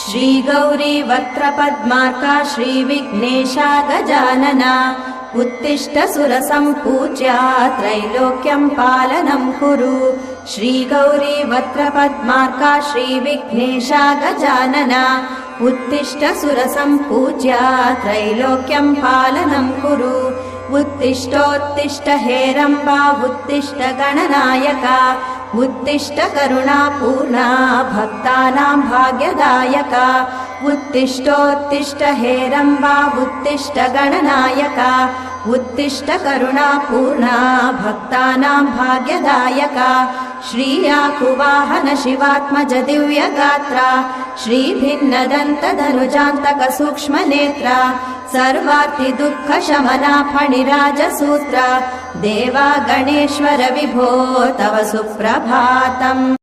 श्रीगौरी वक्त्रपद्मार्का श्रीविघ्नेशा गजानना उत्तिष्ठ सुरसम्पूज्या त्रैलोक्यं पालनं कुरु। श्रीगौरी वक्त्रपद्मार्का श्रीविघ्नेशा गजानना उत्तिष्ठ सुरसम्पूज्या त्रैलोक्यं पालनं कुरु। उत्तिष्ठोत्तिष्ठ हेरम्बा उत्तिष्ठ गणनायका उत्तिष्ठ करुणापूर्णा भक्तानां भाग्यदायका। उत्तिष्ठोत्तिष्ठ हेरम्बा उत्तिष्ठ गणनायका उत्तिष्ठ करुणापूर्णा भक्तानां भाग्यदायका। श्रीयाकुवाहन शिवात्मज दिव्यगात्रा श्रीभिन्नदन्तधनुजान्तक सूक्ष्मनेत्रा सर्वार्ति दुःखशमना फणिराजसूत्रा देवा गणेश्वर विभो तव सुप्रभातम्।